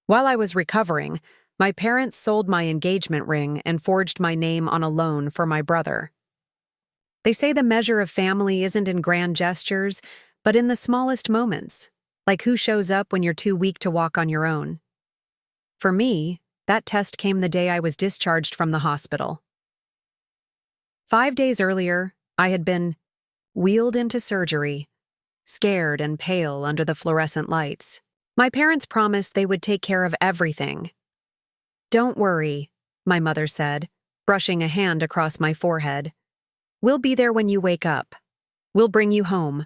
While I was recovering, my parents sold my engagement ring and forged my name on a loan for my brother. They say the measure of family isn't in grand gestures, but in the smallest moments, like who shows up when you're too weak to walk on your own. For me, that test came the day I was discharged from the hospital. 5 days earlier, I had been wheeled into surgery, scared and pale under the fluorescent lights. My parents promised they would take care of everything. "Don't worry," my mother said, brushing a hand across my forehead. "We'll be there when you wake up. We'll bring you home."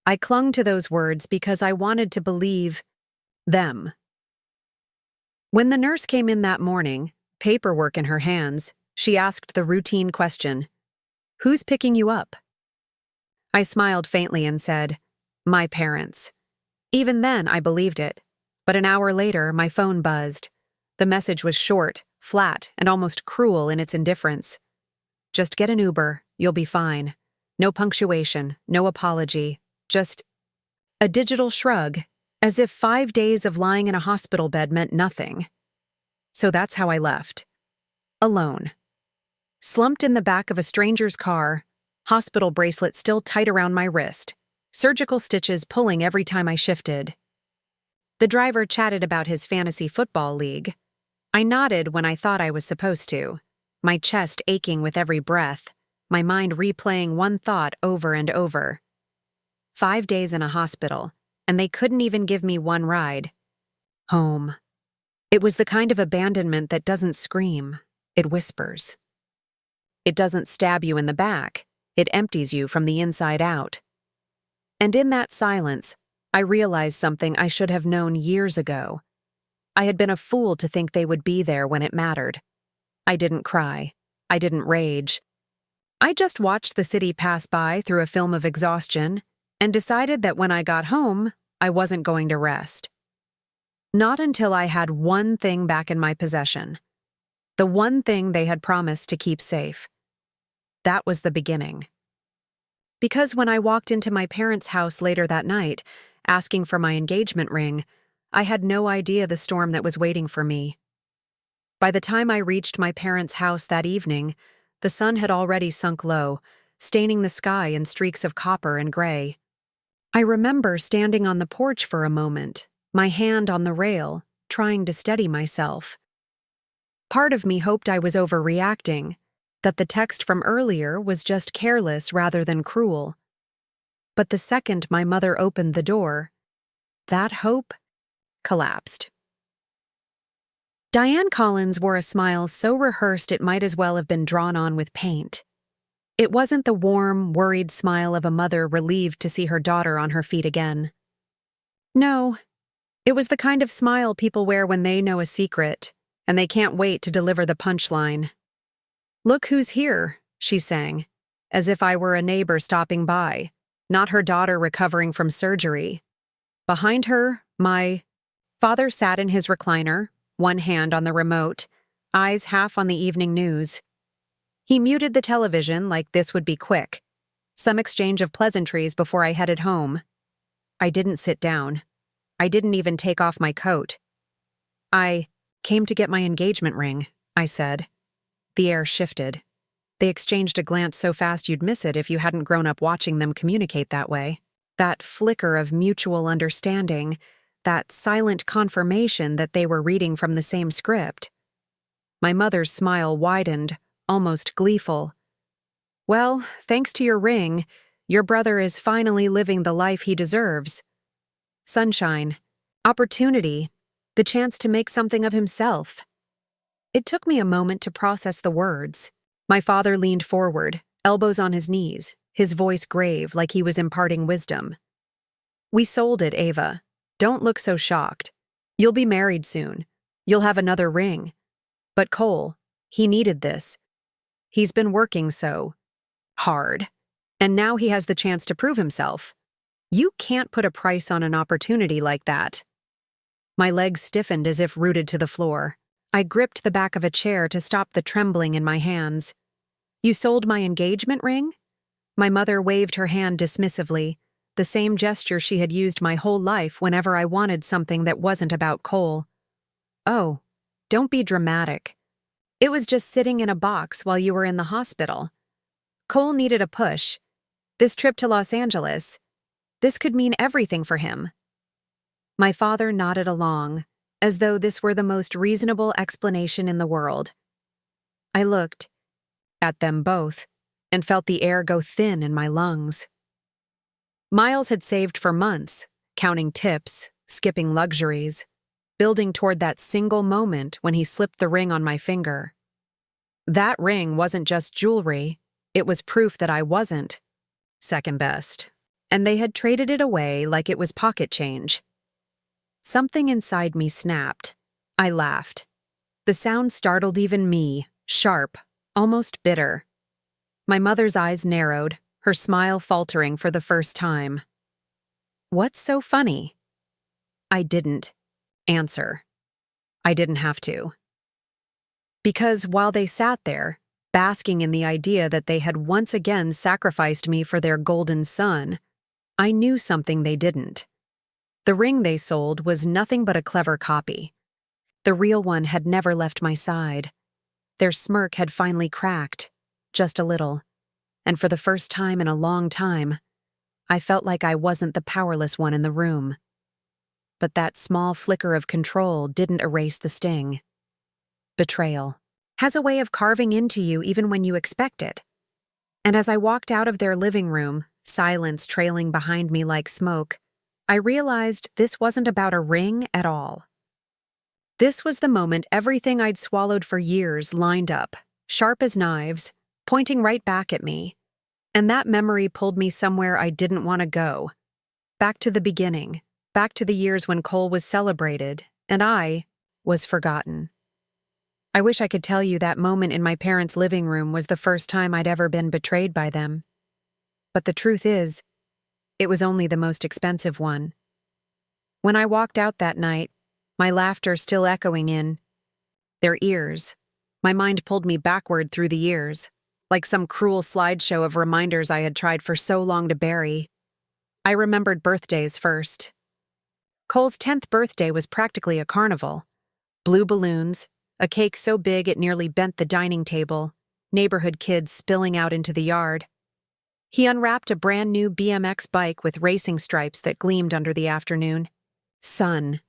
I clung to those words because I wanted to believe them. When the nurse came in that morning, paperwork in her hands, she asked the routine question, "Who's picking you up?" I smiled faintly and said, "My parents." Even then, I believed it, but an hour later, my phone buzzed. The message was short, flat, and almost cruel in its indifference. "Just get an Uber, you'll be fine. No punctuation, no apology, just a digital shrug, as if 5 days of lying in a hospital bed meant nothing. So that's how I left. Alone. Slumped in the back of a stranger's car, hospital bracelet still tight around my wrist, surgical stitches pulling every time I shifted. The driver chatted about his fantasy football league. I nodded when I thought I was supposed to, my chest aching with every breath, my mind replaying one thought over and over. 5 days in a hospital, and they couldn't even give me one ride. Home. It was the kind of abandonment that doesn't scream, it whispers. It doesn't stab you in the back, it empties you from the inside out. And in that silence, I realized something I should have known years ago. I had been a fool to think they would be there when it mattered. I didn't cry. I didn't rage. I just watched the city pass by through a film of exhaustion and decided that when I got home, I wasn't going to rest. Not until I had one thing back in my possession. The one thing they had promised to keep safe. That was the beginning. Because when I walked into my parents' house later that night, asking for my engagement ring, I had no idea the storm that was waiting for me. By the time I reached my parents' house that evening, the sun had already sunk low, staining the sky in streaks of copper and gray. I remember standing on the porch for a moment, my hand on the rail, trying to steady myself. Part of me hoped I was overreacting, that the text from earlier was just careless rather than cruel. But the second my mother opened the door, that hope collapsed. Diane Collins wore a smile so rehearsed it might as well have been drawn on with paint. It wasn't the warm, worried smile of a mother relieved to see her daughter on her feet again. No, it was the kind of smile people wear when they know a secret, and they can't wait to deliver the punchline. "Look who's here," she sang, as if I were a neighbor stopping by, not her daughter recovering from surgery. Behind her, my father sat in his recliner, one hand on the remote, eyes half on the evening news. He muted the television like this would be quick. Some exchange of pleasantries before I headed home. I didn't sit down. I didn't even take off my coat. "I came to get my engagement ring," I said. The air shifted. They exchanged a glance so fast you'd miss it if you hadn't grown up watching them communicate that way. That flicker of mutual understanding, that silent confirmation that they were reading from the same script. My mother's smile widened, almost gleeful. "Well, thanks to your ring, your brother is finally living the life he deserves. Sunshine, opportunity, the chance to make something of himself." It took me a moment to process the words. My father leaned forward, elbows on his knees, his voice grave like he was imparting wisdom. "We sold it, Ava. Don't look so shocked. You'll be married soon. You'll have another ring. But Cole, he needed this. He's been working so hard, and now he has the chance to prove himself. You can't put a price on an opportunity like that." My legs stiffened as if rooted to the floor. I gripped the back of a chair to stop the trembling in my hands. "You sold my engagement ring?" My mother waved her hand dismissively, the same gesture she had used my whole life whenever I wanted something that wasn't about Cole. "Oh, don't be dramatic. It was just sitting in a box while you were in the hospital. Cole needed a push. This trip to Los Angeles, this could mean everything for him." My father nodded along, as though this were the most reasonable explanation in the world. I looked at them both and felt the air go thin in my lungs. Miles had saved for months, counting tips, skipping luxuries, building toward that single moment when he slipped the ring on my finger. That ring wasn't just jewelry, it was proof that I wasn't second best, and they had traded it away like it was pocket change. Something inside me snapped. I laughed. The sound startled even me, sharp, almost bitter. My mother's eyes narrowed, her smile faltering for the first time. "What's so funny?" I didn't answer. I didn't have to. Because while they sat there, basking in the idea that they had once again sacrificed me for their golden son, I knew something they didn't. The ring they sold was nothing but a clever copy. The real one had never left my side. Their smirk had finally cracked, just a little, and for the first time in a long time, I felt like I wasn't the powerless one in the room. But that small flicker of control didn't erase the sting. Betrayal has a way of carving into you even when you expect it. And as I walked out of their living room, silence trailing behind me like smoke, I realized this wasn't about a ring at all. This was the moment everything I'd swallowed for years lined up, sharp as knives, pointing right back at me. And that memory pulled me somewhere I didn't want to go. Back to the beginning, back to the years when Cole was celebrated, and I was forgotten. I wish I could tell you that moment in my parents' living room was the first time I'd ever been betrayed by them. But the truth is, it was only the most expensive one. When I walked out that night, my laughter still echoing in their ears, my mind pulled me backward through the years, like some cruel slideshow of reminders I had tried for so long to bury. I remembered birthdays first. Cole's 10th birthday was practically a carnival. Blue balloons, a cake so big it nearly bent the dining table, neighborhood kids spilling out into the yard. He unwrapped a brand new BMX bike with racing stripes that gleamed under the afternoon sun.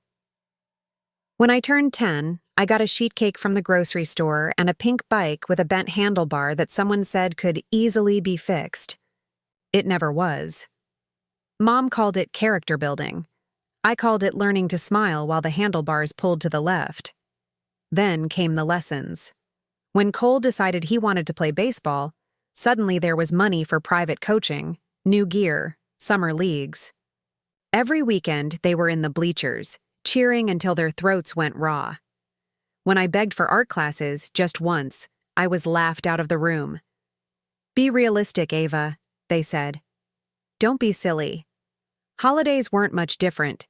When I turned 10, I got a sheet cake from the grocery store and a pink bike with a bent handlebar that someone said could easily be fixed. It never was. Mom called it character building. I called it learning to smile while the handlebars pulled to the left. Then came the lessons. When Cole decided he wanted to play baseball, suddenly there was money for private coaching, new gear, summer leagues. Every weekend they were in the bleachers, cheering until their throats went raw. When I begged for art classes just once, I was laughed out of the room. "Be realistic, Ava," they said. "Don't be silly." Holidays weren't much different.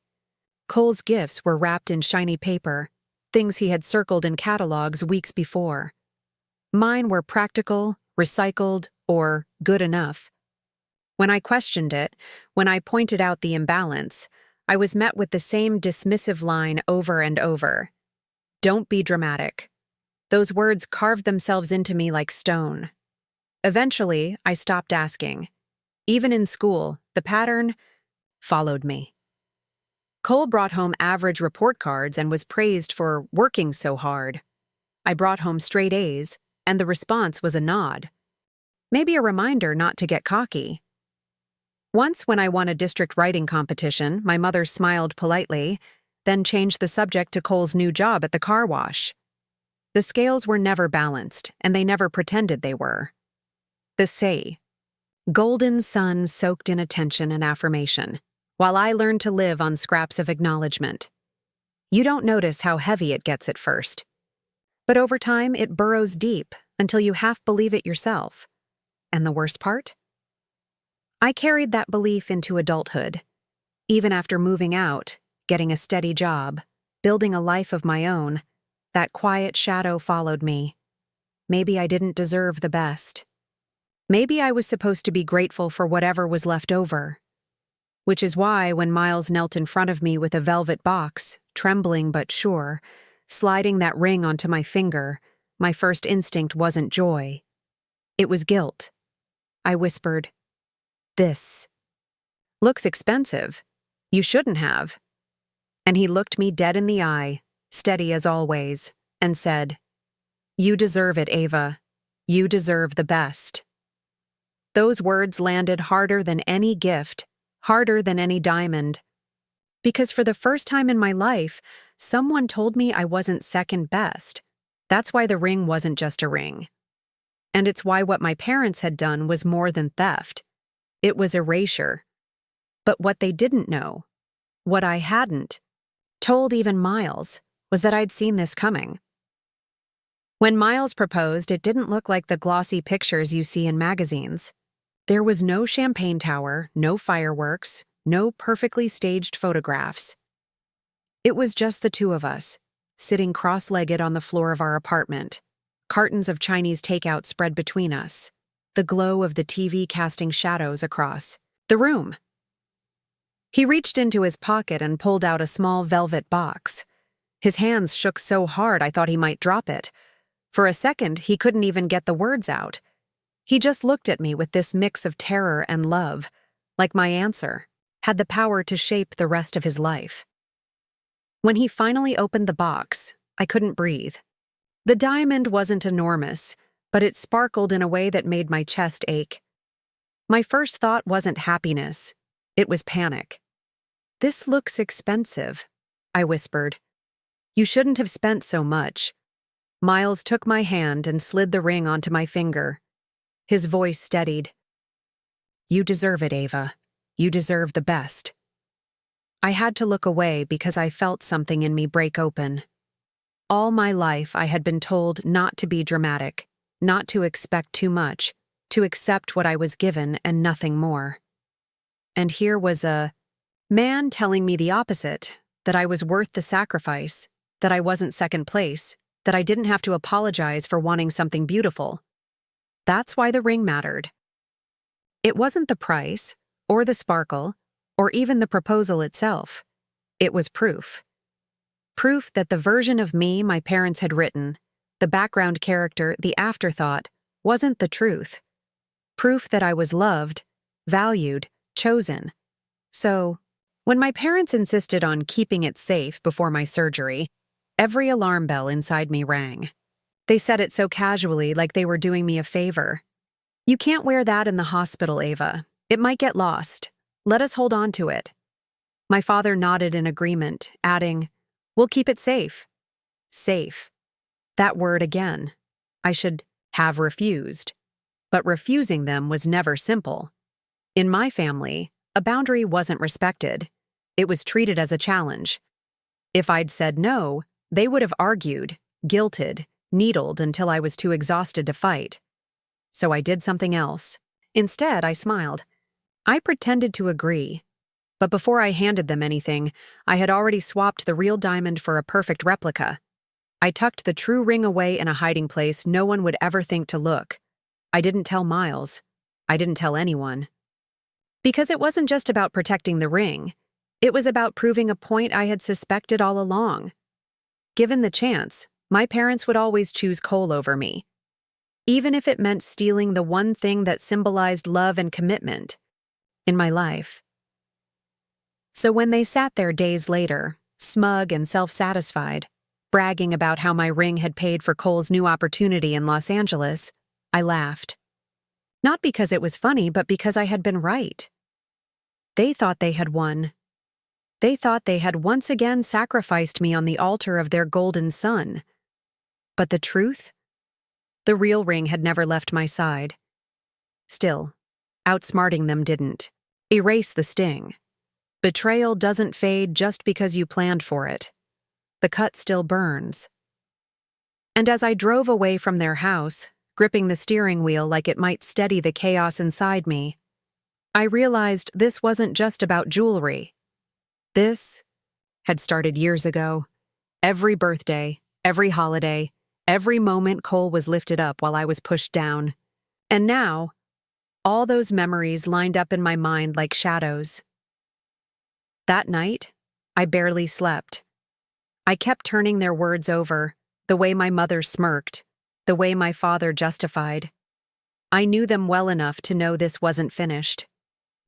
Cole's gifts were wrapped in shiny paper, things he had circled in catalogs weeks before. Mine were practical, recycled, or good enough. When I questioned it, when I pointed out the imbalance, I was met with the same dismissive line over and over. "Don't be dramatic." Those words carved themselves into me like stone. Eventually, I stopped asking. Even in school, the pattern followed me. Cole brought home average report cards and was praised for working so hard. I brought home straight A's, and the response was a nod. Maybe a reminder not to get cocky. Once when I won a district writing competition, my mother smiled politely, then changed the subject to Cole's new job at the car wash. The scales were never balanced, and they never pretended they were. The say, golden sun soaked in attention and affirmation, while I learned to live on scraps of acknowledgement. You don't notice how heavy it gets at first. But over time, it burrows deep until you half believe it yourself. And the worst part? I carried that belief into adulthood. Even after moving out, getting a steady job, building a life of my own, that quiet shadow followed me. Maybe I didn't deserve the best. Maybe I was supposed to be grateful for whatever was left over. which is why when Miles knelt in front of me with a velvet box, trembling but sure, sliding that ring onto my finger, my first instinct wasn't joy. It was guilt. I whispered, "This looks expensive. You shouldn't have." And he looked me dead in the eye, steady as always, and said, "You deserve it, Ava. You deserve the best." Those words landed harder than any gift, harder than any diamond. Because for the first time in my life, someone told me I wasn't second best. That's why the ring wasn't just a ring. And it's why what my parents had done was more than theft. It was erasure. But what they didn't know, what I hadn't told even Miles, was that I'd seen this coming. When Miles proposed, it didn't look like the glossy pictures you see in magazines. There was no champagne tower, no fireworks, no perfectly staged photographs. It was just the two of us, sitting cross-legged on the floor of our apartment, cartons of Chinese takeout spread between us, the glow of the TV casting shadows across the room. He reached into his pocket and pulled out a small velvet box. His hands shook so hard I thought he might drop it. For a second, he couldn't even get the words out. He just looked at me with this mix of terror and love, like my answer had the power to shape the rest of his life. When he finally opened the box, I couldn't breathe. The diamond wasn't enormous, but it sparkled in a way that made my chest ache. My first thought wasn't happiness. It was panic. "This looks expensive," I whispered. "You shouldn't have spent so much." Miles took my hand and slid the ring onto my finger. His voice steadied. "You deserve it, Ava. You deserve the best." I had to look away because I felt something in me break open. All my life I had been told not to be dramatic, not to expect too much, to accept what I was given and nothing more. And here was a man telling me the opposite, that I was worth the sacrifice, that I wasn't second place, that I didn't have to apologize for wanting something beautiful. That's why the ring mattered. It wasn't the price, or the sparkle, or even the proposal itself. It was proof. Proof that the version of me my parents had written, the background character, the afterthought, wasn't the truth. Proof that I was loved, valued, chosen. So, when my parents insisted on keeping it safe before my surgery, every alarm bell inside me rang. They said it so casually, like they were doing me a favor. "You can't wear that in the hospital, Ava. It might get lost. Let us hold on to it." My father nodded in agreement, adding, "We'll keep it safe." Safe. That word again. I should have refused. But refusing them was never simple. In my family, a boundary wasn't respected. It was treated as a challenge. If I'd said no, they would have argued, guilted, needled until I was too exhausted to fight. So I did something else. Instead, I smiled. I pretended to agree. But before I handed them anything, I had already swapped the real diamond for a perfect replica. I tucked the true ring away in a hiding place no one would ever think to look. I didn't tell Miles. I didn't tell anyone. Because it wasn't just about protecting the ring. It was about proving a point I had suspected all along. Given the chance, my parents would always choose Cole over me. Even if it meant stealing the one thing that symbolized love and commitment in my life. So when they sat there days later, smug and self-satisfied, bragging about how my ring had paid for Cole's new opportunity in Los Angeles, I laughed. Not because it was funny, but because I had been right. They thought they had won. They thought they had once again sacrificed me on the altar of their golden son. But the truth? The real ring had never left my side. Still, outsmarting them didn't erase the sting. Betrayal doesn't fade just because you planned for it. The cut still burns. And as I drove away from their house, gripping the steering wheel like it might steady the chaos inside me, I realized this wasn't just about jewelry. This had started years ago. Every birthday, every holiday, every moment Cole was lifted up while I was pushed down. And now, all those memories lined up in my mind like shadows. That night, I barely slept. I kept turning their words over, the way my mother smirked, the way my father justified. I knew them well enough to know this wasn't finished.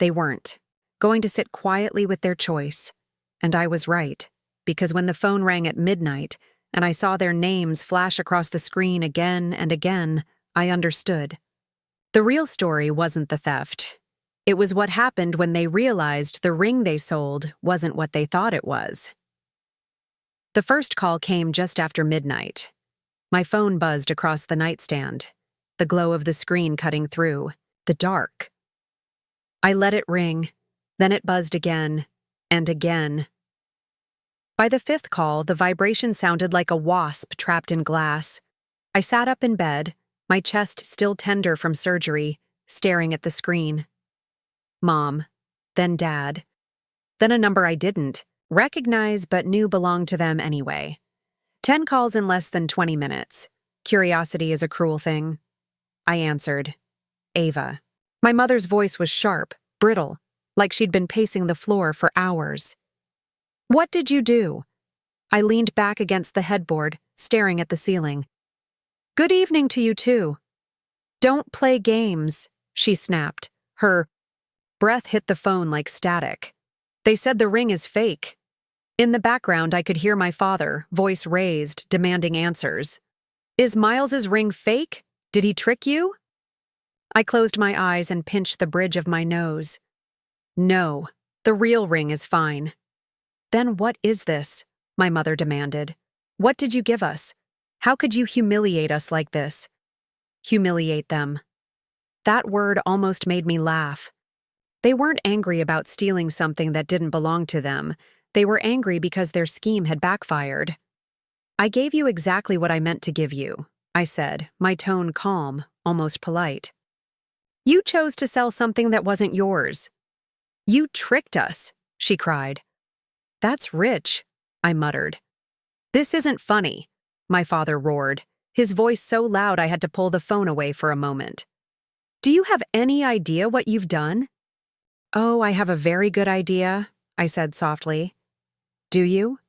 They weren't going to sit quietly with their choice. And I was right, because when the phone rang at midnight and I saw their names flash across the screen again and again, I understood. The real story wasn't the theft. It was what happened when they realized the ring they sold wasn't what they thought it was. The first call came just after midnight. My phone buzzed across the nightstand, the glow of the screen cutting through, the dark. I let it ring, then it buzzed again, and again. By the fifth call, the vibration sounded like a wasp trapped in glass. I sat up in bed, my chest still tender from surgery, staring at the screen. Mom, then Dad, then a number I didn't recognize but knew belonged to them anyway. 10 calls in less than 20 minutes. Curiosity is a cruel thing. I answered. Ava. My mother's voice was sharp, brittle, like she'd been pacing the floor for hours. What did you do? I leaned back against the headboard, staring at the ceiling. Good evening to you too. Don't play games, she snapped. Her breath hit the phone like static. They said the ring is fake. In the background, I could hear my father, voice raised, demanding answers. Is Miles's ring fake? Did he trick you? I closed my eyes and pinched the bridge of my nose. No, the real ring is fine. Then what is this? My mother demanded. What did you give us? How could you humiliate us like this? Humiliate them. That word almost made me laugh. They weren't angry about stealing something that didn't belong to them. They were angry because their scheme had backfired. I gave you exactly what I meant to give you, I said, my tone calm, almost polite. You chose to sell something that wasn't yours. You tricked us, she cried. That's rich, I muttered. This isn't funny, my father roared, his voice so loud I had to pull the phone away for a moment. Do you have any idea what you've done? Oh, I have a very good idea, I said softly. Do you?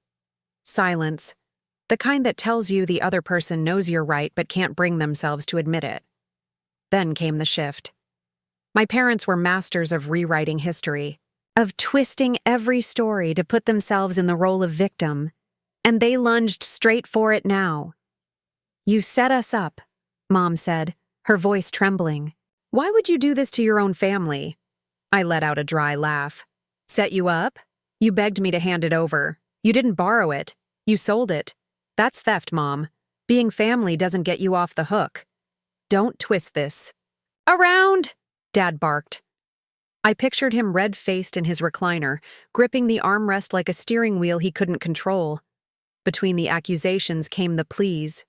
Silence. The kind that tells you the other person knows you're right but can't bring themselves to admit it. Then came the shift. My parents were masters of rewriting history, of twisting every story to put themselves in the role of victim, and they lunged straight for it now. You set us up, Mom said, her voice trembling. Why would you do this to your own family? I let out a dry laugh. Set you up? You begged me to hand it over. You didn't borrow it. You sold it. That's theft, Mom. Being family doesn't get you off the hook. Don't twist this. Around! Dad barked. I pictured him red-faced in his recliner, gripping the armrest like a steering wheel he couldn't control. Between the accusations came the pleas.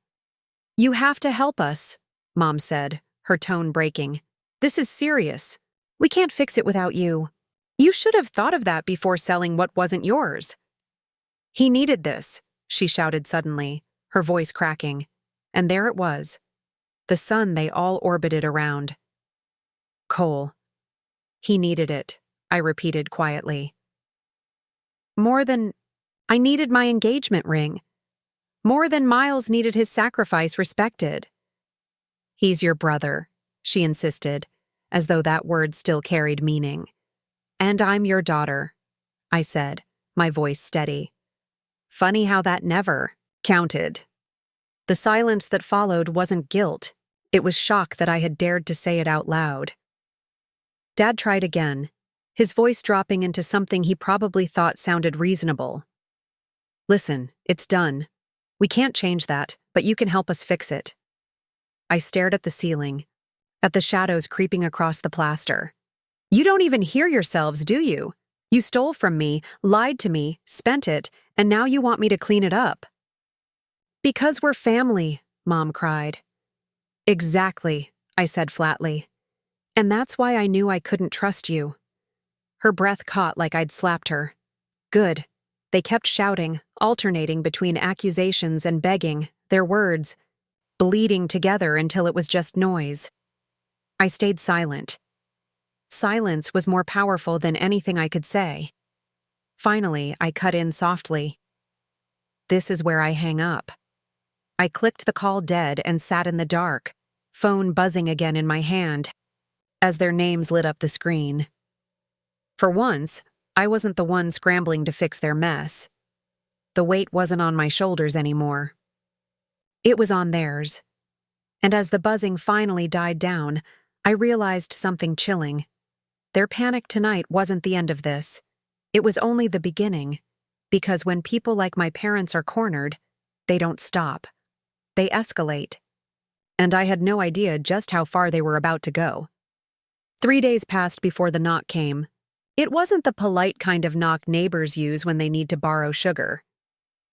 You have to help us, Mom said, her tone breaking. This is serious. We can't fix it without you. You should have thought of that before selling what wasn't yours. He needed this, she shouted suddenly, her voice cracking. And there it was. The sun they all orbited around. Coal. He needed it, I repeated quietly. More than I needed my engagement ring. More than Miles needed his sacrifice respected. He's your brother, she insisted, as though that word still carried meaning. And I'm your daughter, I said, my voice steady. Funny how that never counted. The silence that followed wasn't guilt. It was shock that I had dared to say it out loud. Dad tried again, his voice dropping into something he probably thought sounded reasonable. Listen, it's done. We can't change that, but you can help us fix it. I stared at the ceiling, at the shadows creeping across the plaster. You don't even hear yourselves, do you? You stole from me, lied to me, spent it, and now you want me to clean it up. Because we're family, Mom cried. Exactly, I said flatly. And that's why I knew I couldn't trust you. Her breath caught like I'd slapped her. Good. They kept shouting, alternating between accusations and begging, their words, bleeding together until it was just noise. I stayed silent. Silence was more powerful than anything I could say. Finally, I cut in softly. This is where I hang up. I clicked the call dead and sat in the dark, phone buzzing again in my hand, as their names lit up the screen. For once, I wasn't the one scrambling to fix their mess. The weight wasn't on my shoulders anymore. It was on theirs. And as the buzzing finally died down, I realized something chilling. Their panic tonight wasn't the end of this. It was only the beginning, because when people like my parents are cornered, they don't stop. They escalate. And I had no idea just how far they were about to go. 3 days passed before the knock came. It wasn't the polite kind of knock neighbors use when they need to borrow sugar.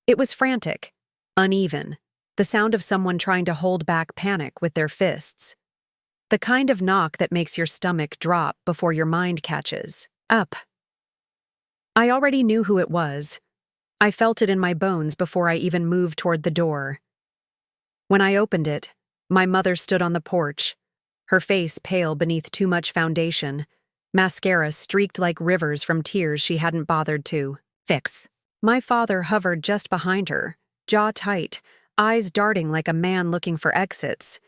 It was frantic, uneven, the sound of someone trying to hold back panic with their fists. The kind of knock that makes your stomach drop before your mind catches up. I already knew who it was. I felt it in my bones before I even moved toward the door. When I opened it, my mother stood on the porch, her face pale beneath too much foundation, mascara streaked like rivers from tears she hadn't bothered to fix. My father hovered just behind her, jaw tight, eyes darting like a man looking for exits.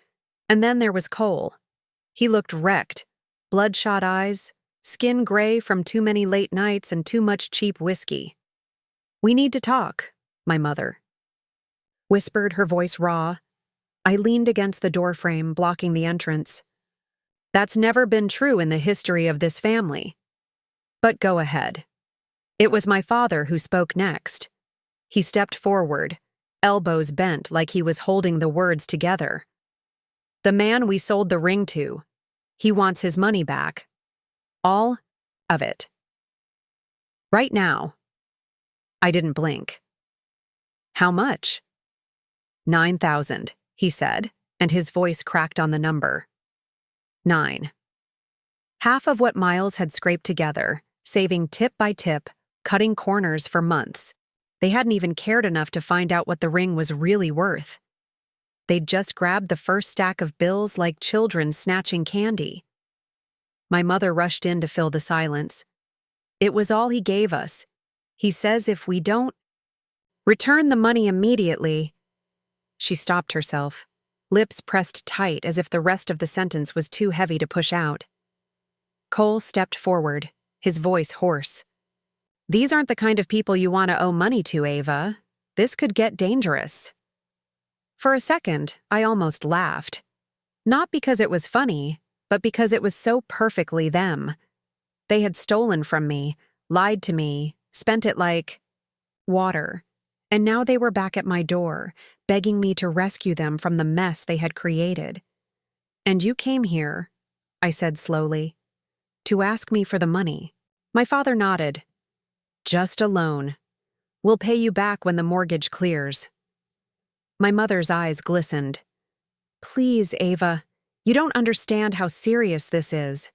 And then there was Cole. He looked wrecked, bloodshot eyes, skin gray from too many late nights and too much cheap whiskey. "We need to talk," my mother whispered, her voice raw. I leaned against the doorframe, blocking the entrance. That's never been true in the history of this family. But go ahead. It was my father who spoke next. He stepped forward, elbows bent like he was holding the words together. "The man we sold the ring to, he wants his money back. All of it. Right now." I didn't blink. "How much?" 9,000, he said, and his voice cracked on the number. 9. Half of what Miles had scraped together, saving tip by tip, cutting corners for months. They hadn't even cared enough to find out what the ring was really worth. They'd just grabbed the first stack of bills like children snatching candy. My mother rushed in to fill the silence. "It was all he gave us. He says if we don't return the money immediately—" She stopped herself, lips pressed tight as if the rest of the sentence was too heavy to push out. Cole stepped forward, his voice hoarse. "These aren't the kind of people you want to owe money to, Ava. This could get dangerous." For a second, I almost laughed. Not because it was funny, but because it was so perfectly them. They had stolen from me, lied to me, spent it like water. And now they were back at my door, begging me to rescue them from the mess they had created. "And you came here," I said slowly, "to ask me for the money." My father nodded. "Just a loan. We'll pay you back when the mortgage clears." My mother's eyes glistened. "Please, Ava, you don't understand how serious this is."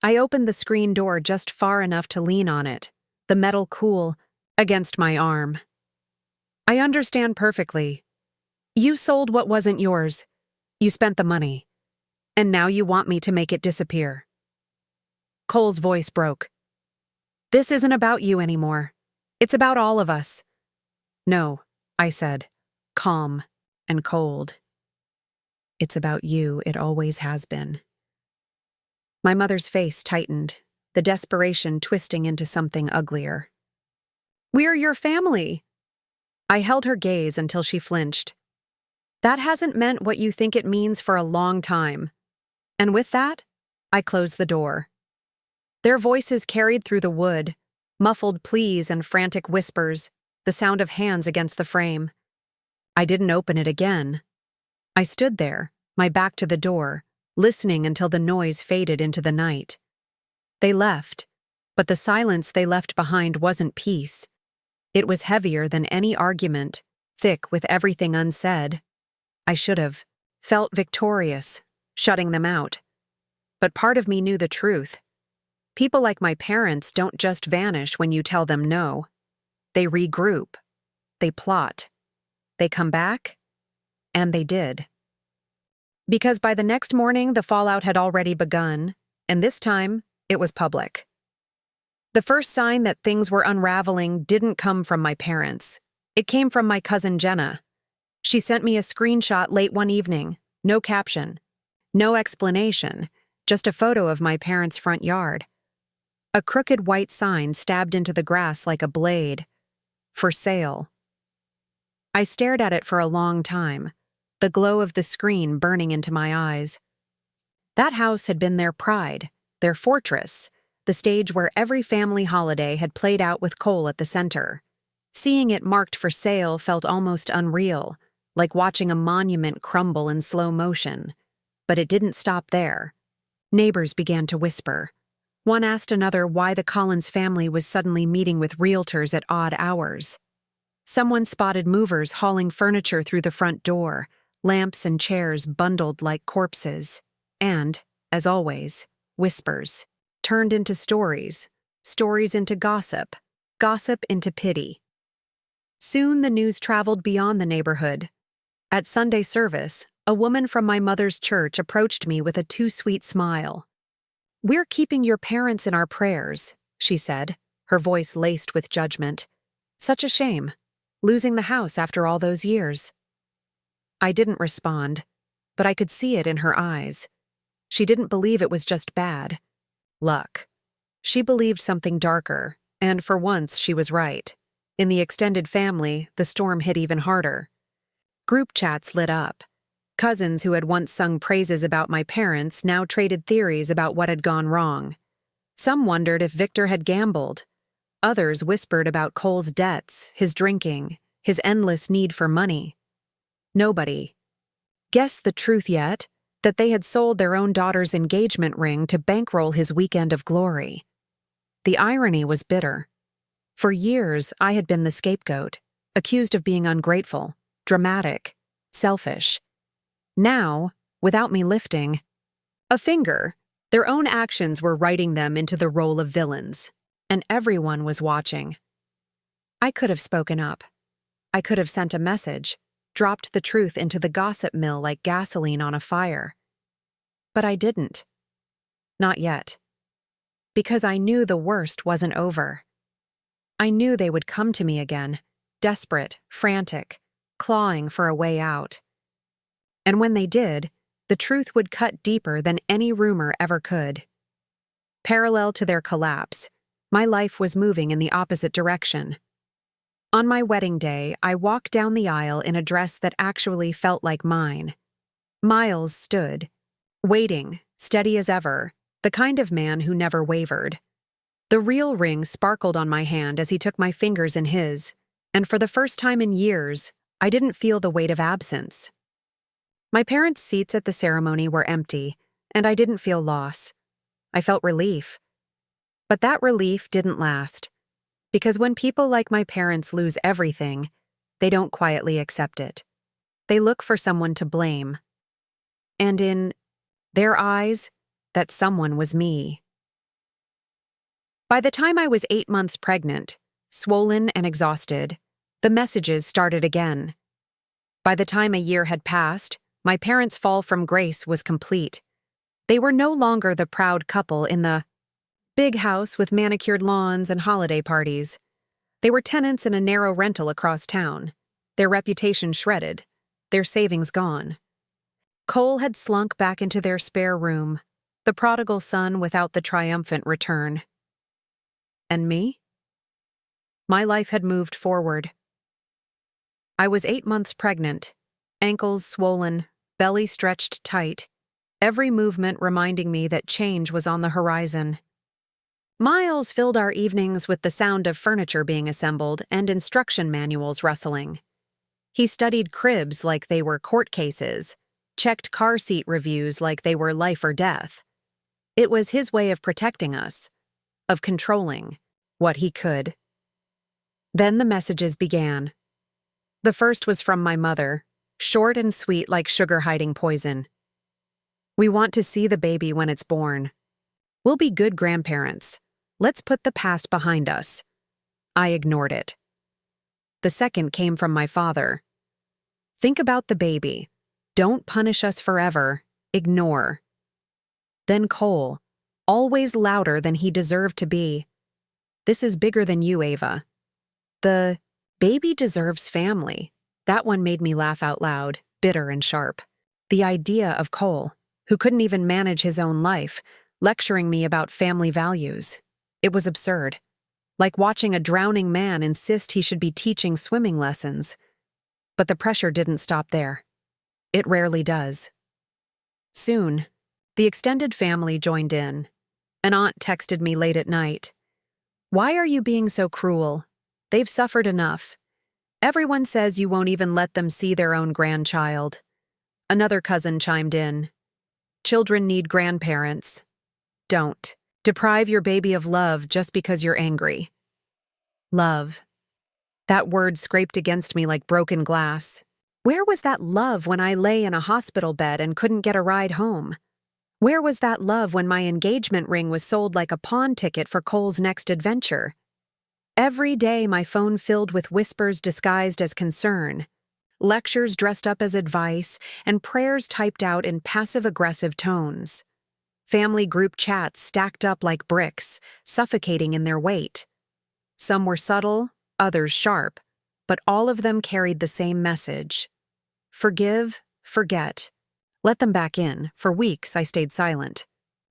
I opened the screen door just far enough to lean on it, the metal cool against my arm. "I understand perfectly. You sold what wasn't yours. You spent the money. And now you want me to make it disappear." Cole's voice broke. "This isn't about you anymore. It's about all of us." "No," I said, calm and cold. "It's about you, it always has been." My mother's face tightened, the desperation twisting into something uglier. "We're your family." I held her gaze until she flinched. "That hasn't meant what you think it means for a long time." And with that, I closed the door. Their voices carried through the wood, muffled pleas and frantic whispers, the sound of hands against the frame. I didn't open it again. I stood there, my back to the door, listening until the noise faded into the night. They left, but the silence they left behind wasn't peace. It was heavier than any argument, thick with everything unsaid. I should have felt victorious, shutting them out. But part of me knew the truth. People like my parents don't just vanish when you tell them no. They regroup. They plot. They come back. And they did. Because by the next morning, the fallout had already begun, and this time, it was public. The first sign that things were unraveling didn't come from my parents. It came from my cousin Jenna. She sent me a screenshot late one evening, no caption, no explanation, just a photo of my parents' front yard. A crooked white sign stabbed into the grass like a blade. For sale. I stared at it for a long time, the glow of the screen burning into my eyes. That house had been their pride, their fortress, the stage where every family holiday had played out with Cole at the center. Seeing it marked for sale felt almost unreal, like watching a monument crumble in slow motion. But it didn't stop there. Neighbors began to whisper. One asked another why the Collins family was suddenly meeting with realtors at odd hours. Someone spotted movers hauling furniture through the front door, lamps and chairs bundled like corpses. And, as always, whispers turned into stories, stories into gossip, gossip into pity. Soon the news traveled beyond the neighborhood. At Sunday service, a woman from my mother's church approached me with a too-sweet smile. "We're keeping your parents in our prayers," she said, her voice laced with judgment. "Such a shame, losing the house after all those years." I didn't respond, but I could see it in her eyes. She didn't believe it was just bad luck. She believed something darker, and for once she was right. In the extended family, the storm hit even harder. Group chats lit up. Cousins who had once sung praises about my parents now traded theories about what had gone wrong. Some wondered if Victor had gambled. Others whispered about Cole's debts, his drinking, his endless need for money. Nobody guessed the truth yet, that they had sold their own daughter's engagement ring to bankroll his weekend of glory. The irony was bitter. For years, I had been the scapegoat, accused of being ungrateful, dramatic, selfish. Now, without me lifting a finger, their own actions were writing them into the role of villains, and everyone was watching. I could have spoken up. I could have sent a message, dropped the truth into the gossip mill like gasoline on a fire. But I didn't. Not yet. Because I knew the worst wasn't over. I knew they would come to me again, desperate, frantic, clawing for a way out. And when they did, the truth would cut deeper than any rumor ever could. Parallel to their collapse, my life was moving in the opposite direction. On my wedding day, I walked down the aisle in a dress that actually felt like mine. Miles stood, waiting, steady as ever, the kind of man who never wavered. The real ring sparkled on my hand as he took my fingers in his, and for the first time in years, I didn't feel the weight of absence. My parents' seats at the ceremony were empty, and I didn't feel loss. I felt relief. But that relief didn't last. Because when people like my parents lose everything, they don't quietly accept it. They look for someone to blame. And in their eyes, that someone was me. By the time I was 8 months pregnant, swollen and exhausted, the messages started again. By the time a year had passed, my parents' fall from grace was complete. They were no longer the proud couple in the big house with manicured lawns and holiday parties. They were tenants in a narrow rental across town, their reputation shredded, their savings gone. Cole had slunk back into their spare room, the prodigal son without the triumphant return. And me? My life had moved forward. I was 8 months pregnant, ankles swollen, belly stretched tight, every movement reminding me that change was on the horizon. Miles filled our evenings with the sound of furniture being assembled and instruction manuals rustling. He studied cribs like they were court cases, checked car seat reviews like they were life or death. It was his way of protecting us, of controlling what he could. Then the messages began. The first was from my mother, short and sweet like sugar-hiding poison. "We want to see the baby when it's born. We'll be good grandparents. Let's put the past behind us." I ignored it. The second came from my father. "Think about the baby. Don't punish us forever. Ignore." Then Cole, always louder than he deserved to be. This is bigger than you, Ava. The baby deserves family. That one made me laugh out loud, bitter and sharp. The idea of Cole, who couldn't even manage his own life, lecturing me about family values. It was absurd. Like watching a drowning man insist he should be teaching swimming lessons. But the pressure didn't stop there. It rarely does. Soon, the extended family joined in. An aunt texted me late at night. "Why are you being so cruel? They've suffered enough. Everyone says you won't even let them see their own grandchild." Another cousin chimed in. "Children need grandparents. Don't deprive your baby of love just because you're angry." Love. That word scraped against me like broken glass. Where was that love when I lay in a hospital bed and couldn't get a ride home? Where was that love when my engagement ring was sold like a pawn ticket for Cole's next adventure? Every day my phone filled with whispers disguised as concern, lectures dressed up as advice, and prayers typed out in passive-aggressive tones. Family group chats stacked up like bricks, suffocating in their weight. Some were subtle, others sharp, but all of them carried the same message. Forgive, forget. Let them back in. For weeks, I stayed silent.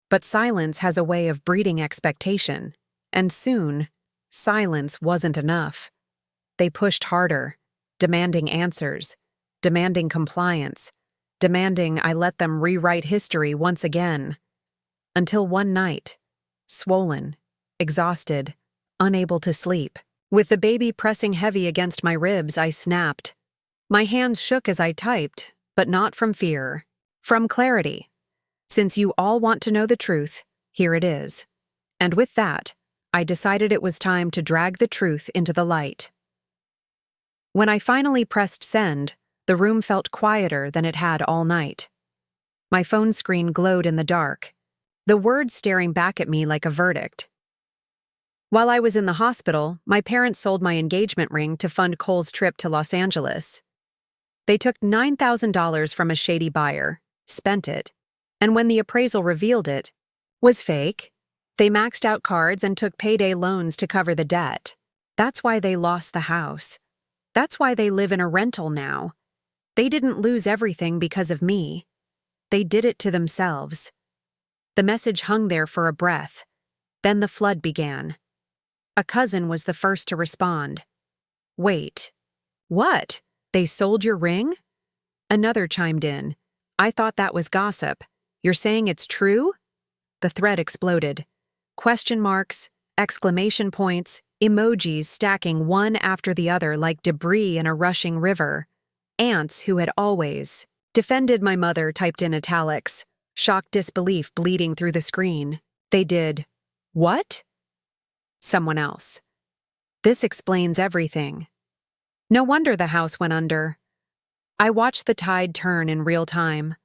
But silence has a way of breeding expectation, and soon, silence wasn't enough. They pushed harder, demanding answers, demanding compliance, demanding I let them rewrite history once again. Until one night, swollen, exhausted, unable to sleep, with the baby pressing heavy against my ribs, I snapped. My hands shook as I typed, but not from fear, from clarity. Since you all want to know the truth, here it is. And with that, I decided it was time to drag the truth into the light. When I finally pressed send, the room felt quieter than it had all night. My phone screen glowed in the dark, the words staring back at me like a verdict. While I was in the hospital, my parents sold my engagement ring to fund Cole's trip to Los Angeles. They took $9,000 from a shady buyer, spent it, and when the appraisal revealed it was fake, they maxed out cards and took payday loans to cover the debt. That's why they lost the house. That's why they live in a rental now. They didn't lose everything because of me. They did it to themselves. The message hung there for a breath. Then the flood began. A cousin was the first to respond. "Wait. What? They sold your ring?" Another chimed in. "I thought that was gossip. You're saying it's true?" The thread exploded. Question marks, exclamation points, emojis stacking one after the other like debris in a rushing river. Aunts who had always defended my mother typed in italics, shocked disbelief bleeding through the screen. They did. "What?" Someone else. "This explains everything." No wonder the house went under. I watched the tide turn in real time.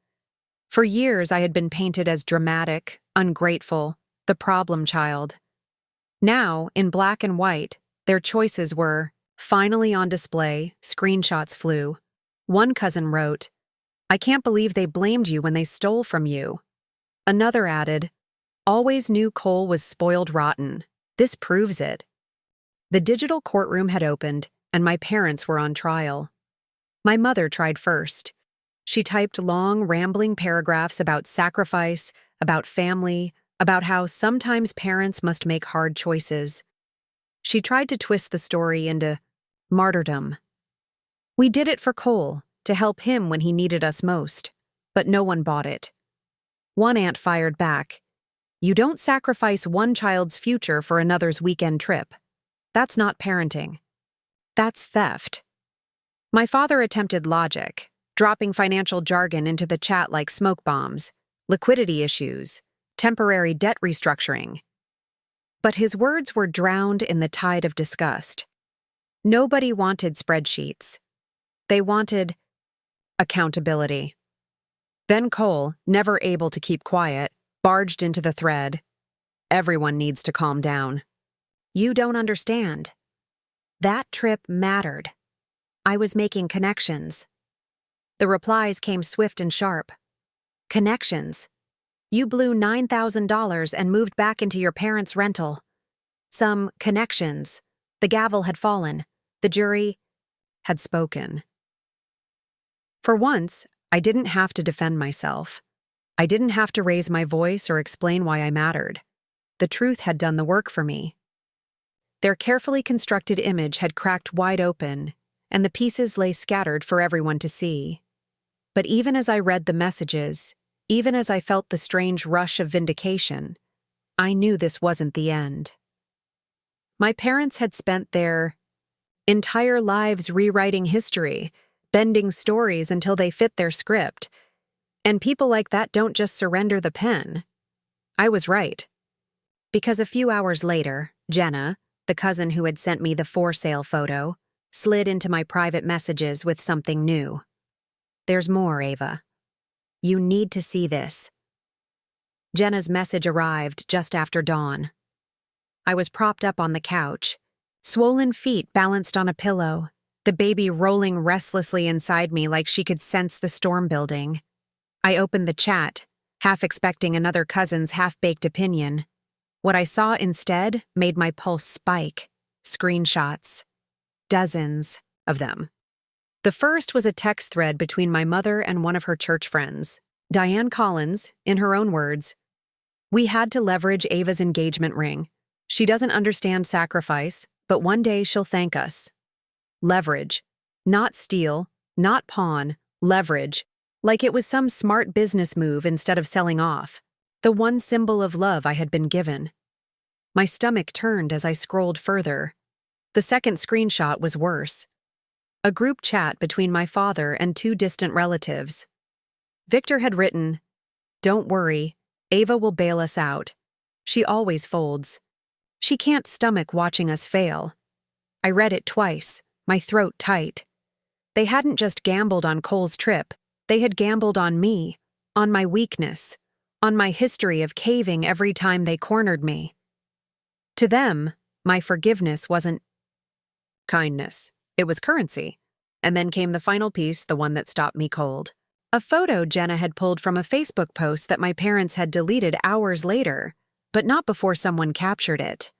For years, I had been painted as dramatic, ungrateful, the problem child. Now, in black and white, their choices were finally on display, screenshots flew. One cousin wrote, "I can't believe they blamed you when they stole from you." Another added, "Always knew Cole was spoiled rotten. This proves it." The digital courtroom had opened, and my parents were on trial. My mother tried first. She typed long, rambling paragraphs about sacrifice, about family, about how sometimes parents must make hard choices. She tried to twist the story into martyrdom. We did it for Cole, to help him when he needed us most, but no one bought it. One aunt fired back, "You don't sacrifice one child's future for another's weekend trip. That's not parenting. That's theft." My father attempted logic, dropping financial jargon into the chat like smoke bombs, liquidity issues, temporary debt restructuring. But his words were drowned in the tide of disgust. Nobody wanted spreadsheets. They wanted accountability. Then Cole, never able to keep quiet, barged into the thread. "Everyone needs to calm down. You don't understand. That trip mattered. I was making connections." The replies came swift and sharp. "Connections? You blew $9,000 and moved back into your parents' rental. some connections. The gavel had fallen. The jury had spoken. For once, I didn't have to defend myself. I didn't have to raise my voice or explain why I mattered. The truth had done the work for me. Their carefully constructed image had cracked wide open, and the pieces lay scattered for everyone to see. But even as I read the messages, even as I felt the strange rush of vindication, I knew this wasn't the end. My parents had spent their entire lives rewriting history, bending stories until they fit their script. And people like that don't just surrender the pen. I was right. Because a few hours later, Jenna, the cousin who had sent me the for sale photo, slid into my private messages with something new. "There's more, Ava. You need to see this." Jenna's message arrived just after dawn. I was propped up on the couch, swollen feet balanced on a pillow, the baby rolling restlessly inside me like she could sense the storm building. I opened the chat, half expecting another cousin's half-baked opinion. What I saw instead made my pulse spike. Screenshots. Dozens of them. The first was a text thread between my mother and one of her church friends. Diane Collins, in her own words, "We had to leverage Ava's engagement ring. She doesn't understand sacrifice, but one day she'll thank us." Leverage. Not steal, not pawn, leverage. Like it was some smart business move instead of selling off. The one symbol of love I had been given. My stomach turned as I scrolled further. The second screenshot was worse. A group chat between my father and two distant relatives. Victor had written, "Don't worry, Ava will bail us out. She always folds. She can't stomach watching us fail." I read it twice, my throat tight. They hadn't just gambled on Cole's trip, they had gambled on me, on my weakness, on my history of caving every time they cornered me. To them, my forgiveness wasn't kindness. It was currency. And then came the final piece, the one that stopped me cold. A photo Jenna had pulled from a Facebook post that my parents had deleted hours later, but not before someone captured it.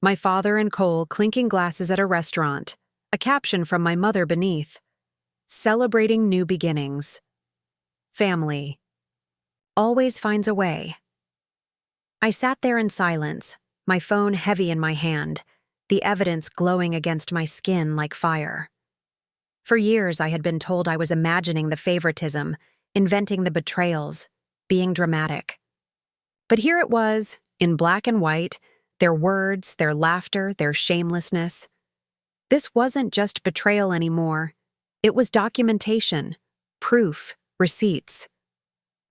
My father and Cole clinking glasses at a restaurant, a caption from my mother beneath. "Celebrating new beginnings. Family. Always finds a way." I sat there in silence, my phone heavy in my hand, the evidence glowing against my skin like fire. For years I had been told I was imagining the favoritism, inventing the betrayals, being dramatic. But here it was, in black and white, their words, their laughter, their shamelessness. This wasn't just betrayal anymore. It was documentation, proof, receipts.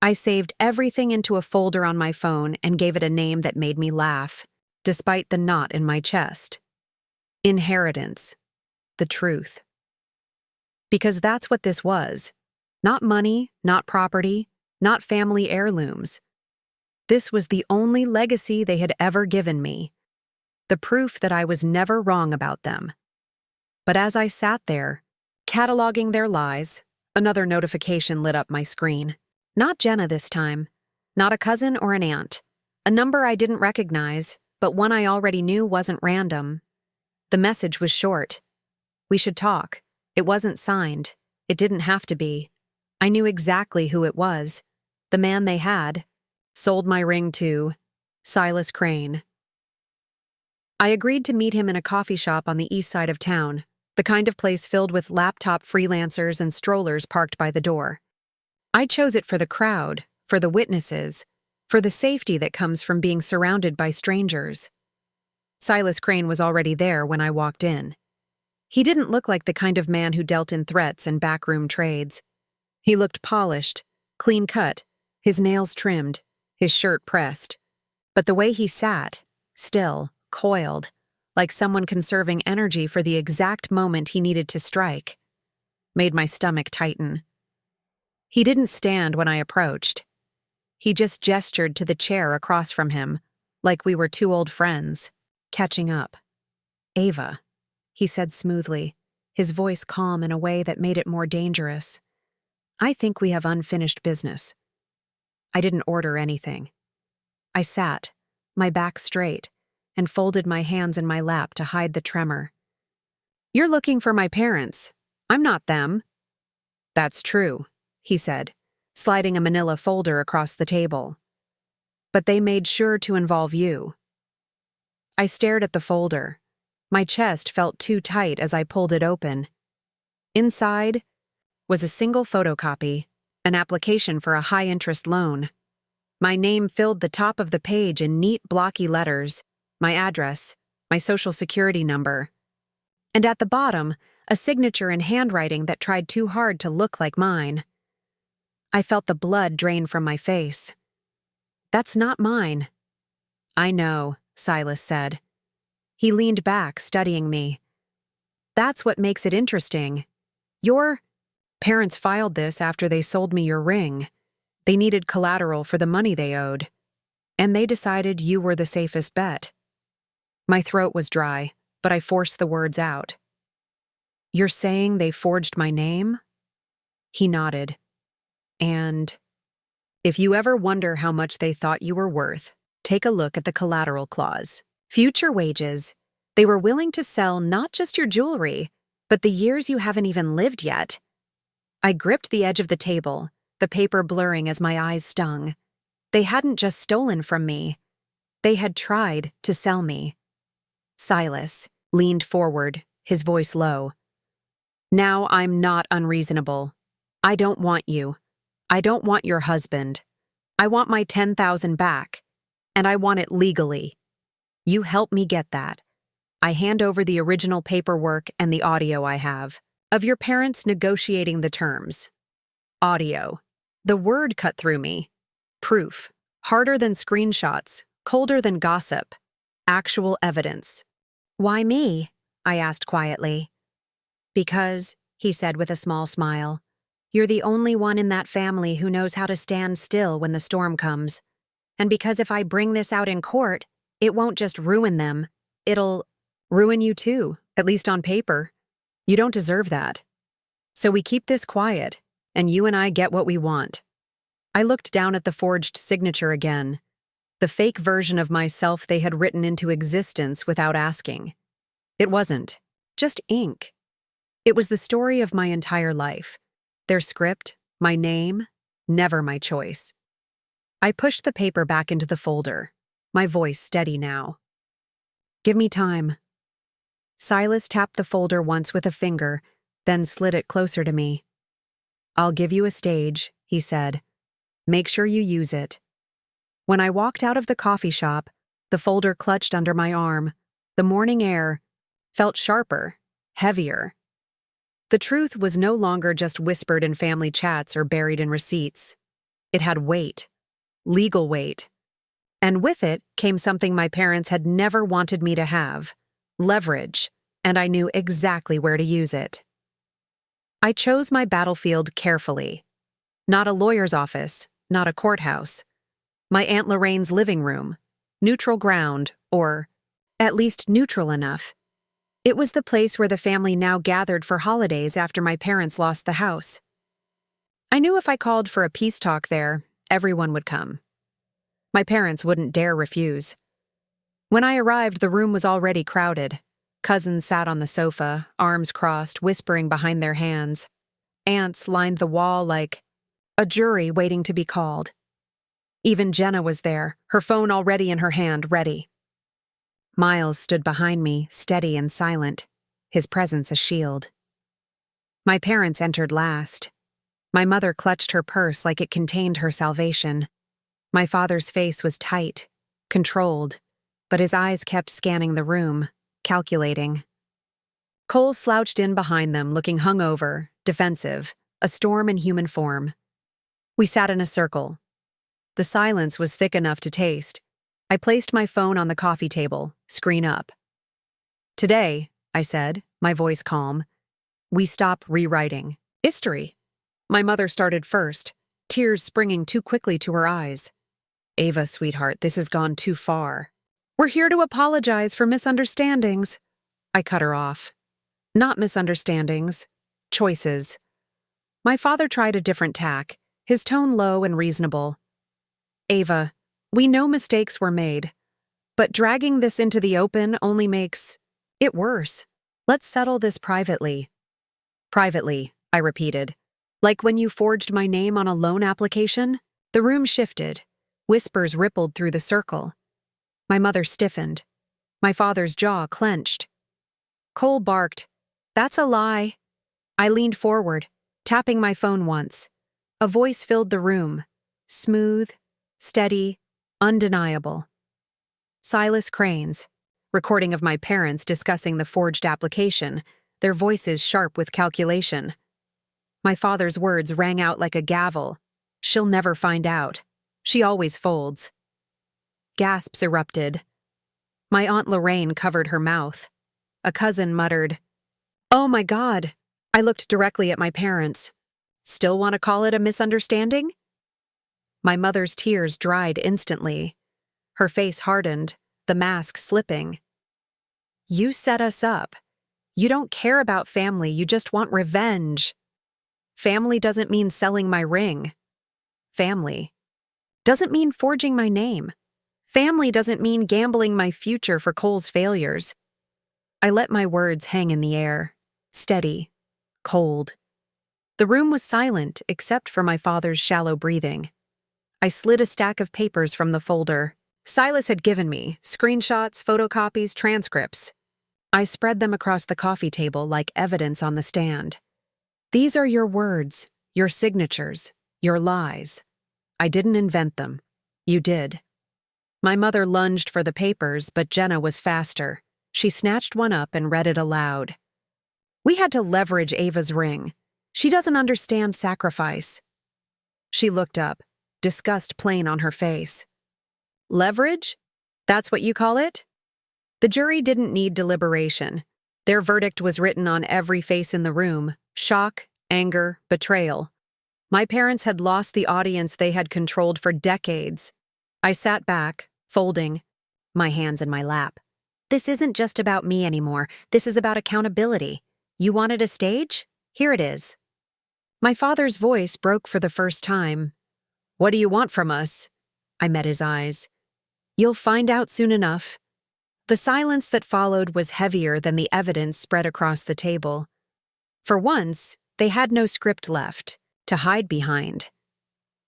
I saved everything into a folder on my phone and gave it a name that made me laugh, despite the knot in my chest. Inheritance. The truth. Because that's what this was. Not money, not property, not family heirlooms. This was the only legacy they had ever given me. The proof that I was never wrong about them. But as I sat there, cataloging their lies, another notification lit up my screen. Not Jenna this time. Not a cousin or an aunt. A number I didn't recognize, but one I already knew wasn't random. The message was short. "We should talk." It wasn't signed. It didn't have to be. I knew exactly who it was. The man they had. Sold my ring to Silas Crane. I agreed to meet him in a coffee shop on the east side of town, the kind of place filled with laptop freelancers and strollers parked by the door. I chose it for the crowd, for the witnesses, for the safety that comes from being surrounded by strangers. Silas Crane was already there when I walked in. He didn't look like the kind of man who dealt in threats and backroom trades. He looked polished, clean-cut, his nails trimmed, his shirt pressed. But the way he sat, still, coiled, like someone conserving energy for the exact moment he needed to strike, made my stomach tighten. He didn't stand when I approached. He just gestured to the chair across from him, like we were two old friends, catching up. "Ava," he said smoothly, his voice calm in a way that made it more dangerous. "I think we have unfinished business." I didn't order anything. I sat, my back straight, and folded my hands in my lap to hide the tremor. "You're looking for my parents. I'm not them." "That's true," he said, sliding a manila folder across the table. "But they made sure to involve you." I stared at the folder. My chest felt too tight as I pulled it open. Inside was a single photocopy, an application for a high-interest loan. My name filled the top of the page in neat, blocky letters, my address, my social security number. And at the bottom, a signature in handwriting that tried too hard to look like mine. I felt the blood drain from my face. "That's not mine." "I know," Silas said. He leaned back, studying me. "That's what makes it interesting. Your parents filed this after they sold me your ring. They needed collateral for the money they owed. And they decided you were the safest bet." My throat was dry, but I forced the words out. "You're saying they forged my name?" He nodded. "And if you ever wonder how much they thought you were worth, take a look at the collateral clause. Future wages. They were willing to sell not just your jewelry, but the years you haven't even lived yet." I gripped the edge of the table, the paper blurring as my eyes stung. They hadn't just stolen from me. They had tried to sell me. Silas leaned forward, his voice low. "Now I'm not unreasonable. I don't want you. I don't want your husband. I want my 10,000 back, and I want it legally. You help me get that. I hand over the original paperwork and the audio I have of your parents negotiating the terms." Audio. The word cut through me. Proof. Harder than screenshots, colder than gossip. Actual evidence. "Why me?" I asked quietly. "Because," he said with a small smile, "you're the only one in that family who knows how to stand still when the storm comes. And because if I bring this out in court, it won't just ruin them, it'll ruin you too, at least on paper. You don't deserve that. So we keep this quiet, and you and I get what we want." I looked down at the forged signature again, the fake version of myself they had written into existence without asking. It wasn't just ink. It was the story of my entire life. Their script, my name, never my choice. I pushed the paper back into the folder, my voice steady now. "Give me time." Silas tapped the folder once with a finger, then slid it closer to me. "I'll give you a stage," he said. "Make sure you use it." When I walked out of the coffee shop, the folder clutched under my arm. The morning air felt sharper, heavier. The truth was no longer just whispered in family chats or buried in receipts. It had weight, legal weight. And with it came something my parents had never wanted me to have: leverage, and I knew exactly where to use it. I chose my battlefield carefully. Not a lawyer's office, not a courthouse. My Aunt Lorraine's living room, neutral ground, or at least neutral enough. It was the place where the family now gathered for holidays after my parents lost the house. I knew if I called for a peace talk there, everyone would come. My parents wouldn't dare refuse. When I arrived, the room was already crowded. Cousins sat on the sofa, arms crossed, whispering behind their hands. Aunts lined the wall like a jury waiting to be called. Even Jenna was there, her phone already in her hand, ready. Miles stood behind me, steady and silent, his presence a shield. My parents entered last. My mother clutched her purse like it contained her salvation. My father's face was tight, controlled, but his eyes kept scanning the room, calculating. Cole slouched in behind them, looking hungover, defensive, a storm in human form. We sat in a circle. The silence was thick enough to taste. I placed my phone on the coffee table, screen up. "Today," I said, my voice calm, "we stop rewriting history." My mother started first, tears springing too quickly to her eyes. "Ava, sweetheart, this has gone too far. We're here to apologize for misunderstandings." I cut her off. "Not misunderstandings. Choices." My father tried a different tack, his tone low and reasonable. "Ava, we know mistakes were made. But dragging this into the open only makes it worse. Let's settle this privately. Privately, I repeated. Like when you forged my name on a loan application? The room shifted. Whispers rippled through the circle. My mother stiffened. My father's jaw clenched. Cole barked, "That's a lie." I leaned forward, tapping my phone once. A voice filled the room. Smooth, steady, undeniable. Silas Crane's. Recording of my parents discussing the forged application, their voices sharp with calculation. My father's words rang out like a gavel. "She'll never find out. She always folds." Gasps erupted. My Aunt Lorraine covered her mouth. A cousin muttered, "Oh my God." I looked directly at my parents. "Still want to call it a misunderstanding?" My mother's tears dried instantly. Her face hardened, the mask slipping. "You set us up. You don't care about family, you just want revenge. Family doesn't mean selling my ring. Family doesn't mean forging my name. Family doesn't mean gambling my future for Cole's failures." I let my words hang in the air, steady, cold. The room was silent except for my father's shallow breathing. I slid a stack of papers from the folder. Silas had given me screenshots, photocopies, transcripts. I spread them across the coffee table like evidence on the stand. "These are your words, your signatures, your lies. I didn't invent them. You did." My mother lunged for the papers, but Jenna was faster. She snatched one up and read it aloud. "We had to leverage Ava's ring. She doesn't understand sacrifice." She looked up, disgust plain on her face. "Leverage? That's what you call it?" The jury didn't need deliberation. Their verdict was written on every face in the room: shock, anger, betrayal. My parents had lost the audience they had controlled for decades. I sat back, folding, my hands in my lap. This isn't just about me anymore. This is about accountability. You wanted a stage? Here it is. My father's voice broke for the first time. "What do you want from us?" I met his eyes. "You'll find out soon enough." The silence that followed was heavier than the evidence spread across the table. For once, they had no script left to hide behind.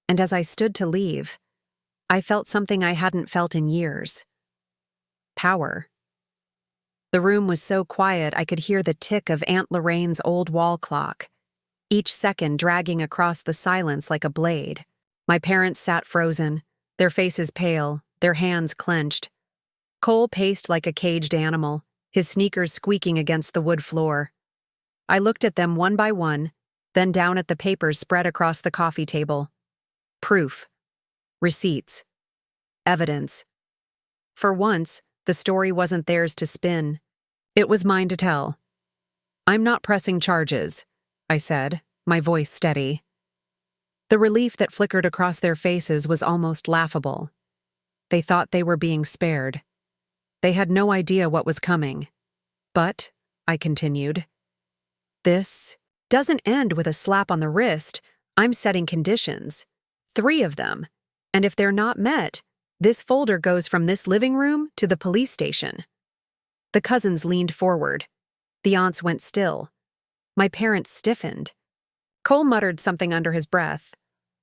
And as I stood to leave, I felt something I hadn't felt in years. Power. The room was so quiet I could hear the tick of Aunt Lorraine's old wall clock, each second dragging across the silence like a blade. My parents sat frozen, their faces pale, their hands clenched. Cole paced like a caged animal, his sneakers squeaking against the wood floor. I looked at them one by one, then down at the papers spread across the coffee table. Proof. Receipts. Evidence. For once, the story wasn't theirs to spin. It was mine to tell. "I'm not pressing charges," I said, my voice steady. The relief that flickered across their faces was almost laughable. They thought they were being spared. They had no idea what was coming. "But," I continued, "this doesn't end with a slap on the wrist. I'm setting conditions. 3 of them. And if they're not met, this folder goes from this living room to the police station." The cousins leaned forward. The aunts went still. My parents stiffened. Cole muttered something under his breath.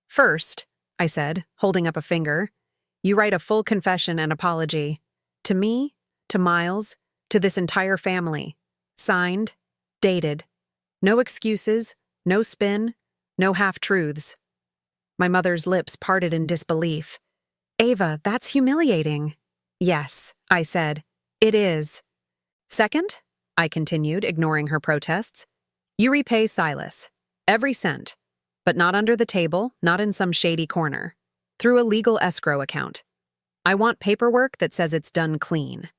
"First," I said, holding up a finger, "you write a full confession and apology. To me, to Miles, to this entire family. Signed, dated. No excuses, no spin, no half-truths." My mother's lips parted in disbelief. "Ava, that's humiliating." "Yes," I said, "it is." "Second," I continued, ignoring her protests, "you repay Silas. Every cent. But not under the table, not in some shady corner. Through a legal escrow account. I want paperwork that says it's done clean."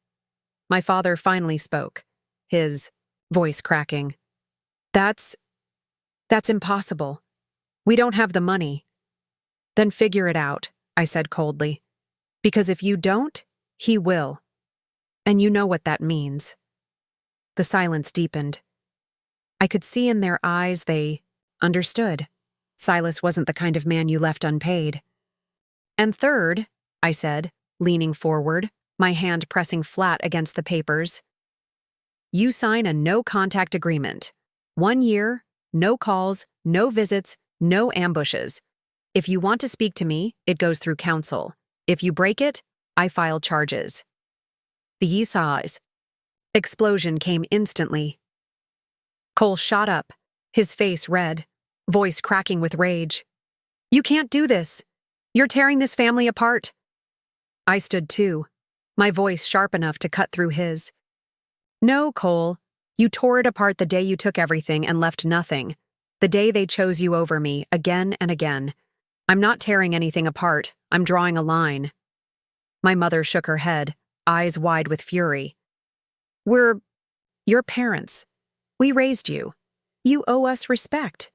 My father finally spoke, his voice cracking. That's impossible. We don't have the money." "Then figure it out," I said coldly. "Because if you don't, he will. And you know what that means." The silence deepened. I could see in their eyes they understood. Silas wasn't the kind of man you left unpaid. "And third," I said, leaning forward, my hand pressing flat against the papers. You sign a no-contact agreement. 1 year, no calls, no visits, no ambushes. If you want to speak to me, it goes through counsel. If you break it, I file charges. The sighs. Explosion came instantly. Cole shot up, his face red, voice cracking with rage. You can't do this. You're tearing this family apart. I stood too, my voice sharp enough to cut through his. No, Cole. You tore it apart the day you took everything and left nothing. The day they chose you over me, again and again. I'm not tearing anything apart. I'm drawing a line. My mother shook her head, eyes wide with fury. We're your parents. We raised you. You owe us respect.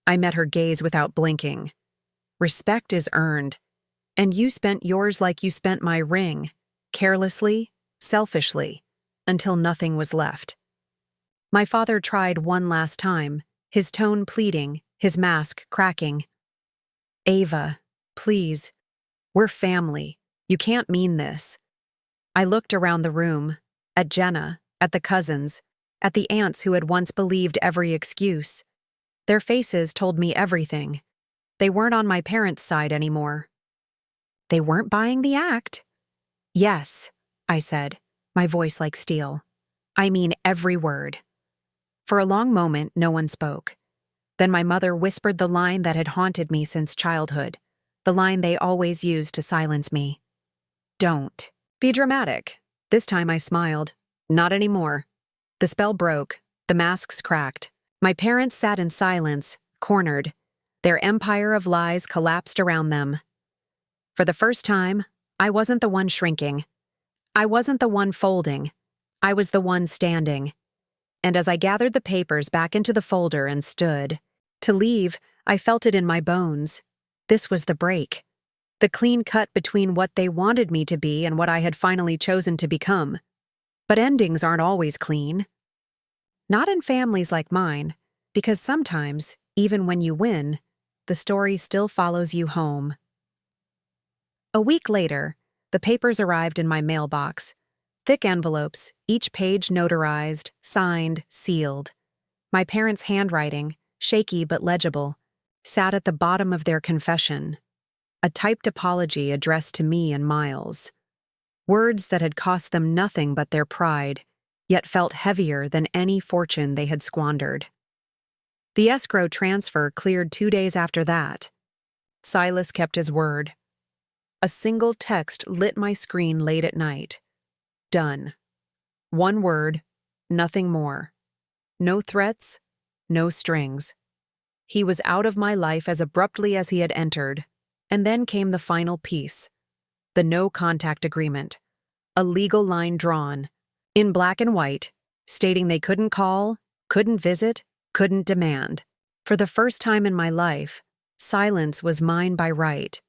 I met her gaze without blinking. Respect is earned. And you spent yours like you spent my ring, carelessly, selfishly, until nothing was left. My father tried one last time, his tone pleading, his mask cracking. Ava, please. We're family. You can't mean this. I looked around the room, at Jenna, at the cousins, at the aunts who had once believed every excuse. Their faces told me everything. They weren't on my parents' side anymore. They weren't buying the act. Yes, I said, my voice like steel. I mean every word. For a long moment, no one spoke. Then my mother whispered the line that had haunted me since childhood, the line they always used to silence me. Don't be dramatic. This time I smiled. Not anymore. The spell broke. The masks cracked. My parents sat in silence, cornered. Their empire of lies collapsed around them. For the first time, I wasn't the one shrinking. I wasn't the one folding. I was the one standing. And as I gathered the papers back into the folder and stood to leave, I felt it in my bones. This was the break. The clean cut between what they wanted me to be and what I had finally chosen to become. But endings aren't always clean. Not in families like mine, because sometimes, even when you win, the story still follows you home. A week later, the papers arrived in my mailbox. Thick envelopes, each page notarized, signed, sealed. My parents' handwriting, shaky but legible, sat at the bottom of their confession. A typed apology addressed to me and Miles. Words that had cost them nothing but their pride, yet felt heavier than any fortune they had squandered. The escrow transfer cleared 2 days after that. Silas kept his word. A single text lit my screen late at night. Done. One word, nothing more. No threats, no strings. He was out of my life as abruptly as he had entered, and then came the final piece. The no-contact agreement. A legal line drawn, in black and white, stating they couldn't call, couldn't visit, couldn't demand. For the first time in my life, silence was mine by right,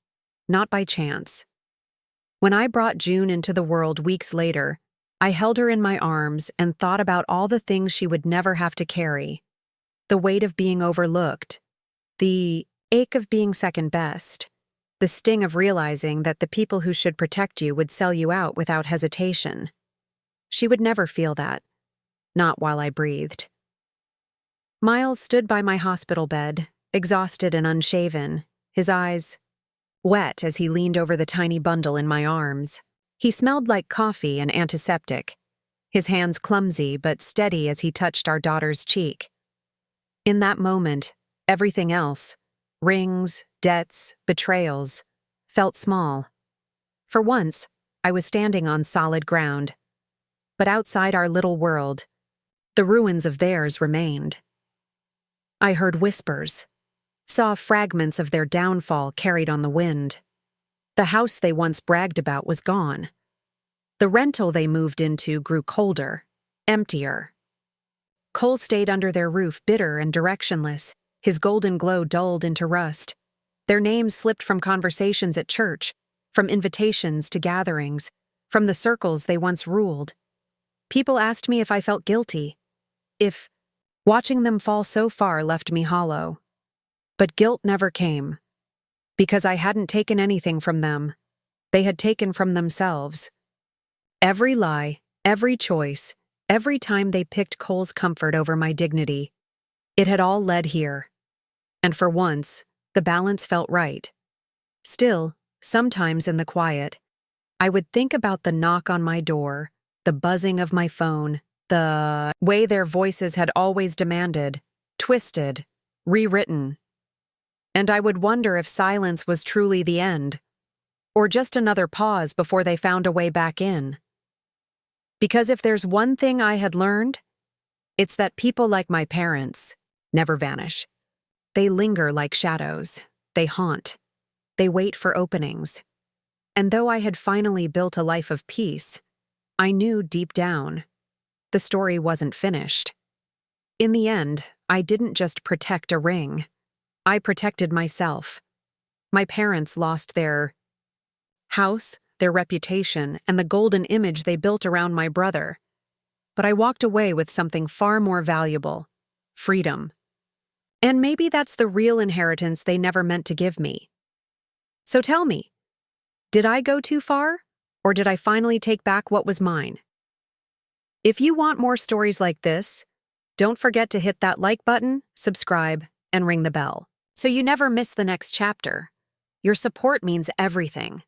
not by chance. When I brought June into the world weeks later, I held her in my arms and thought about all the things she would never have to carry. The weight of being overlooked, the ache of being second best, the sting of realizing that the people who should protect you would sell you out without hesitation. She would never feel that, not while I breathed. Miles stood by my hospital bed, exhausted and unshaven, his eyes wet as he leaned over the tiny bundle in my arms. He smelled like coffee and antiseptic, his hands clumsy but steady as he touched our daughter's cheek. In that moment, everything else, rings, debts, betrayals, felt small. For once, I was standing on solid ground. But outside our little world, the ruins of theirs remained. I heard whispers, saw fragments of their downfall carried on the wind. The house they once bragged about was gone. The rental they moved into grew colder, emptier. Cole stayed under their roof bitter and directionless, his golden glow dulled into rust. Their names slipped from conversations at church, from invitations to gatherings, from the circles they once ruled. People asked me if I felt guilty, if watching them fall so far left me hollow. But guilt never came, because I hadn't taken anything from them. They had taken from themselves. Every lie, every choice, every time they picked Cole's comfort over my dignity, it had all led here. And for once, the balance felt right. Still, sometimes in the quiet, I would think about the knock on my door, the buzzing of my phone, the way their voices had always demanded, twisted, rewritten. And I would wonder if silence was truly the end, or just another pause before they found a way back in. Because if there's one thing I had learned, it's that people like my parents never vanish. They linger like shadows. They haunt. They wait for openings. And though I had finally built a life of peace, I knew deep down the story wasn't finished. In the end, I didn't just protect a ring. I protected myself. My parents lost their house, their reputation, and the golden image they built around my brother. But I walked away with something far more valuable: freedom. And maybe that's the real inheritance they never meant to give me. So tell me, did I go too far, or did I finally take back what was mine? If you want more stories like this, don't forget to hit that like button, subscribe, and ring the bell, so you never miss the next chapter. Your support means everything.